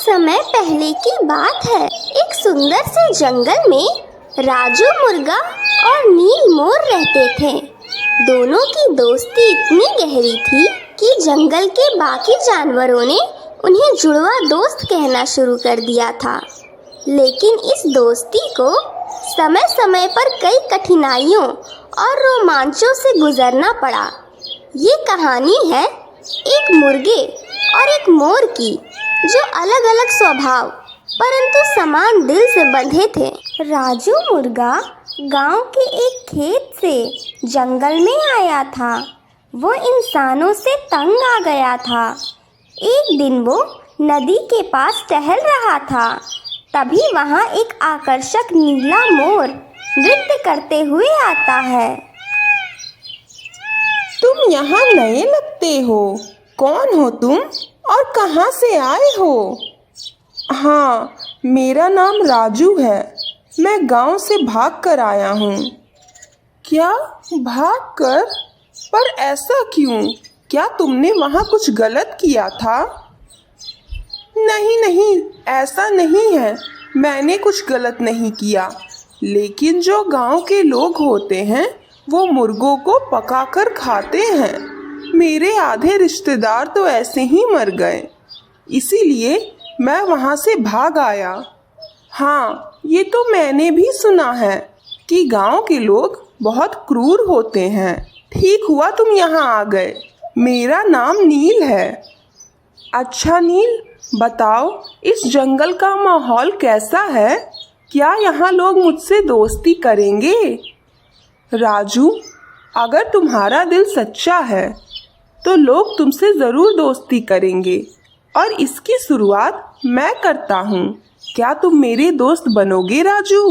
समय पहले की बात है। एक सुंदर से जंगल में राजू मुर्गा और नील मोर रहते थे। दोनों की दोस्ती इतनी गहरी थी कि जंगल के बाकी जानवरों ने उन्हें जुड़वा दोस्त कहना शुरू कर दिया था। लेकिन इस दोस्ती को समय समय पर कई कठिनाइयों और रोमांचों से गुजरना पड़ा। ये कहानी है एक मुर्गे और एक मोर की, जो अलग अलग स्वभाव परंतु समान दिल से बंधे थे। राजू मुर्गा गांव के एक खेत से जंगल में आया था। वो इंसानों से तंग आ गया था। एक दिन वो नदी के पास टहल रहा था। तभी वहां एक आकर्षक नीला मोर नृत्य करते हुए आता है। तुम यहाँ नए लगते हो। कौन हो तुम और कहाँ से आए हो? हाँ, मेरा नाम राजू है। मैं गांव से भाग कर आया हूँ। क्या भाग कर? पर ऐसा क्यों? क्या तुमने वहाँ कुछ गलत किया था? नहीं नहीं, ऐसा नहीं है। मैंने कुछ गलत नहीं किया। लेकिन जो गांव के लोग होते हैं वो मुर्गों को पकाकर खाते हैं। मेरे आधे रिश्तेदार तो ऐसे ही मर गए, इसीलिए मैं वहाँ से भाग आया। हाँ, ये तो मैंने भी सुना है कि गांव के लोग बहुत क्रूर होते हैं। ठीक हुआ तुम यहाँ आ गए। मेरा नाम नील है। अच्छा नील, बताओ इस जंगल का माहौल कैसा है? क्या यहाँ लोग मुझसे दोस्ती करेंगे? राजू, अगर तुम्हारा दिल सच्चा है तो लोग तुमसे ज़रूर दोस्ती करेंगे और इसकी शुरुआत मैं करता हूँ। क्या तुम मेरे दोस्त बनोगे राजू?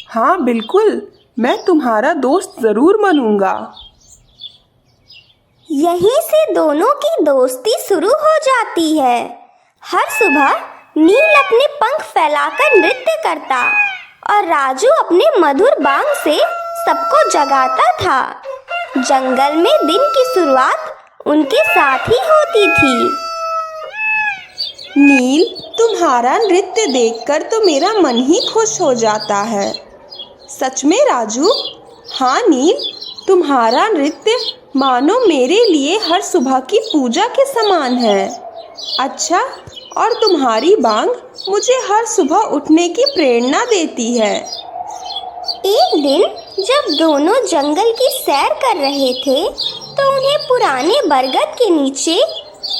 हाँ बिल्कुल, मैं तुम्हारा दोस्त ज़रूर बनूंगा। यहीं से दोनों की दोस्ती शुरू हो जाती है। हर सुबह नील अपने पंख फैलाकर नृत्य करता और राजू अपने मधुर बांग से सबको जगाता था। जंगल में दिन की शुरुआत उनके साथ ही होती थी। नील, तुम्हारा नृत्य देखकर तो मेरा मन ही खुश हो जाता है। सच में राजू? हाँ नील, तुम्हारा नृत्य मानो मेरे लिए हर सुबह की पूजा के समान है। अच्छा, और तुम्हारी बांग मुझे हर सुबह उठने की प्रेरणा देती है। एक दिन जब दोनों जंगल की सैर कर रहे थे तो उन्हें पुराने बरगद के नीचे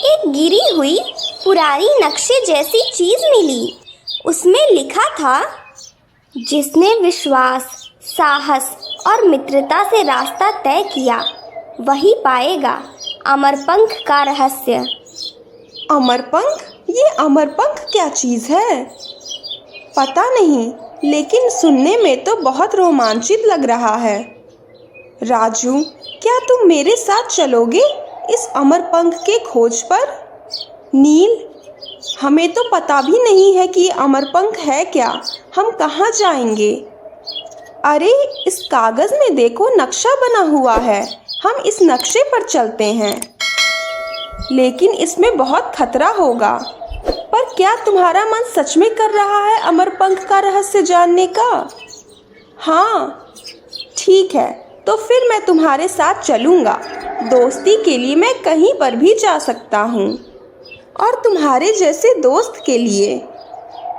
एक गिरी हुई पुरानी नक्शे जैसी चीज मिली। उसमें लिखा था, जिसने विश्वास, साहस और मित्रता से रास्ता तय किया वही पाएगा अमरपंख का रहस्य। अमरपंख? ये अमरपंख क्या चीज है? पता नहीं, लेकिन सुनने में तो बहुत रोमांचित लग रहा है। राजू, क्या तुम मेरे साथ चलोगे इस अमरपंख के खोज पर? नील, हमें तो पता भी नहीं है कि अमरपंख है क्या। हम कहाँ जाएंगे? अरे, इस कागज में देखो, नक्शा बना हुआ है। हम इस नक्शे पर चलते हैं। लेकिन इसमें बहुत खतरा होगा। पर क्या तुम्हारा मन सच में कर रहा है अमरपंख का रहस्य जानने का? हाँ, ठीक है, तो फिर मैं तुम्हारे साथ चलूँगा। दोस्ती के लिए मैं कहीं पर भी जा सकता हूँ, और तुम्हारे जैसे दोस्त के लिए।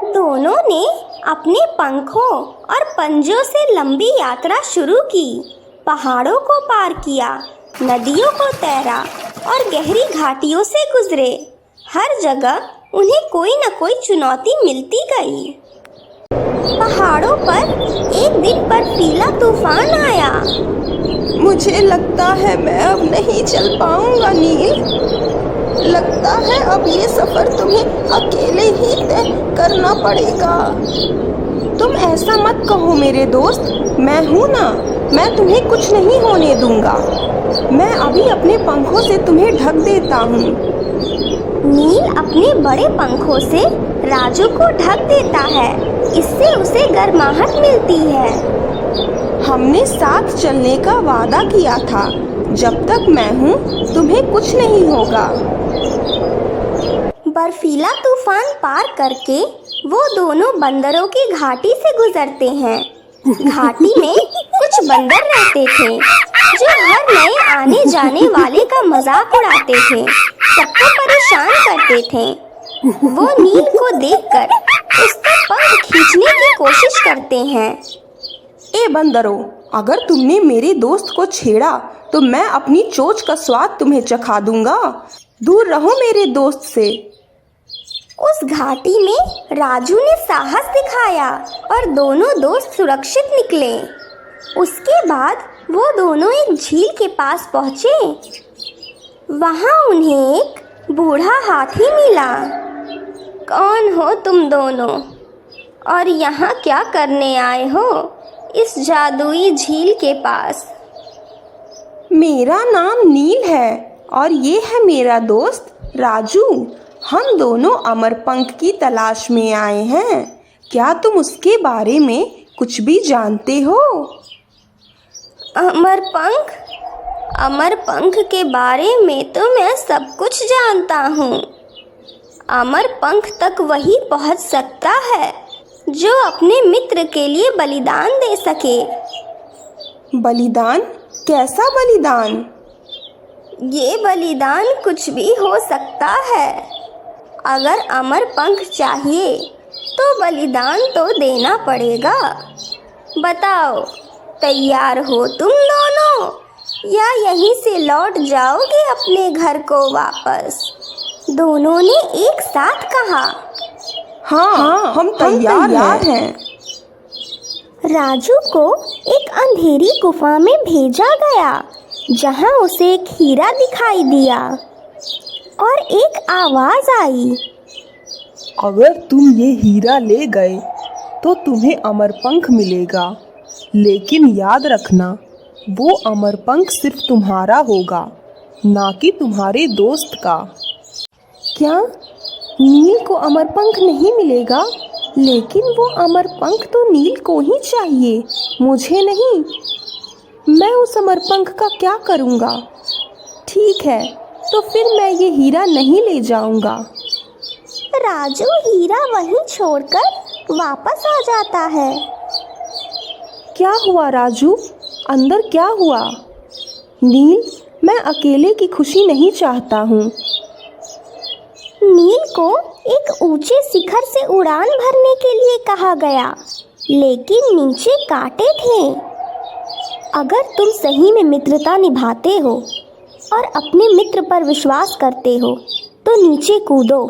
दोनों ने अपने पंखों और पंजों से लंबी यात्रा शुरू की। पहाड़ों को पार किया, नदियों को तैरा और गहरी घाटियों से गुजरे। हर जगह उन्हें कोई न कोई चुनौती मिलती गई। पहाड़ों पर एक दिन बर्फीला तूफान आया। मुझे लगता है मैं अब नहीं चल पाऊंगा नील। लगता है अब ये सफर तुम्हें अकेले ही तय करना पड़ेगा। तुम ऐसा मत कहो मेरे दोस्त, मैं हूँ ना, मैं तुम्हें कुछ नहीं होने दूंगा। मैं अभी अपने पंखों से तुम्हें ढक देता हूँ। नील अपने बड़े पंखों से राजू को ढक देता है। इससे उसे गर्माहट मिलती है। हमने साथ चलने का वादा किया था। जब तक मैं हूँ तुम्हें कुछ नहीं होगा। बर्फीला तूफान पार करके वो दोनों बंदरों की घाटी से गुजरते हैं। घाटी में कुछ बंदर रहते थे जो हर नए आने जाने वाले का मजाक उड़ाते थे, सबको परेशान करते थे। वो नील को देखकर उसका पंख खींचने की कोशिश करते हैं। ए बंदरों, अगर तुमने मेरे दोस्त को छेड़ा तो मैं अपनी चोंच का स्वाद तुम्हें चखा दूंगा। दूर रहो मेरे दोस्त से। उस घाटी में राजू ने साहस दिखाया और दोनों दोस्त सुरक्षित निकले। उसके बाद वो दोनों एक झील के पास पहुंचे। वहां उन्हें एक बूढ़ा हाथी मिला। कौन हो तुम दोनों और यहाँ क्या करने आए हो इस जादुई झील के पास? मेरा नाम नील है और ये है मेरा दोस्त राजू। हम दोनों अमरपंख की तलाश में आए हैं। क्या तुम उसके बारे में कुछ भी जानते हो? अमरपंख? अमरपंख के बारे में तो मैं सब कुछ जानता हूँ। अमरपंख तक वही पहुँच सकता है जो अपने मित्र के लिए बलिदान दे सके। बलिदान? कैसा बलिदान? ये बलिदान कुछ भी हो सकता है। अगर अमरपंख चाहिए तो बलिदान तो देना पड़ेगा। बताओ, तैयार हो तुम दोनों या यहीं से लौट जाओगे अपने घर को वापस? दोनों ने एक साथ कहा। हाँ, हम तैयार हैं। राजू को एक अंधेरी गुफा में भेजा गया जहां उसे एक हीरा दिखाई दिया और एक आवाज आई। अगर तुम ये हीरा ले गए तो तुम्हें अमरपंख मिलेगा, लेकिन याद रखना वो अमरपंख सिर्फ तुम्हारा होगा, ना कि तुम्हारे दोस्त का। क्या नील को अमरपंख नहीं मिलेगा? लेकिन वो अमरपंख तो नील को ही चाहिए, मुझे नहीं। मैं उस अमरपंख का क्या करूँगा? ठीक है, तो फिर मैं ये हीरा नहीं ले जाऊँगा। राजू हीरा वहीं छोड़कर वापस आ जाता है। क्या हुआ राजू? अंदर क्या हुआ? नील, मैं अकेले की खुशी नहीं चाहता हूँ। नील को एक ऊंचे शिखर से उड़ान भरने के लिए कहा गया, लेकिन नीचे कांटे थे। अगर तुम सही में मित्रता निभाते हो और अपने मित्र पर विश्वास करते हो तो नीचे कूदो।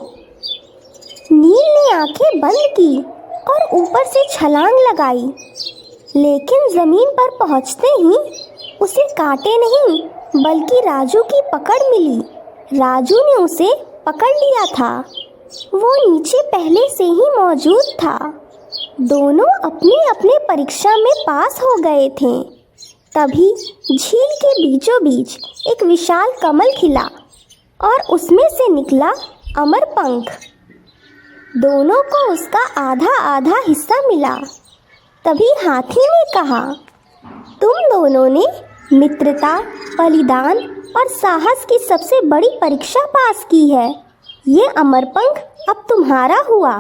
नील ने आंखें बंद की और ऊपर से छलांग लगाई, लेकिन जमीन पर पहुंचते ही उसे कांटे नहीं बल्कि राजू की पकड़ मिली। राजू ने उसे पकड़ लिया था। वो नीचे पहले से ही मौजूद था। दोनों अपने अपने परीक्षा में पास हो गए थे। तभी झील के बीचों बीच एक विशाल कमल खिला और उसमें से निकला अमरपंख। दोनों को उसका आधा आधा हिस्सा मिला। तभी हाथी ने कहा, तुम दोनों ने मित्रता, बलिदान और साहस की सबसे बड़ी परीक्षा पास की है। ये अमरपंख अब तुम्हारा हुआ।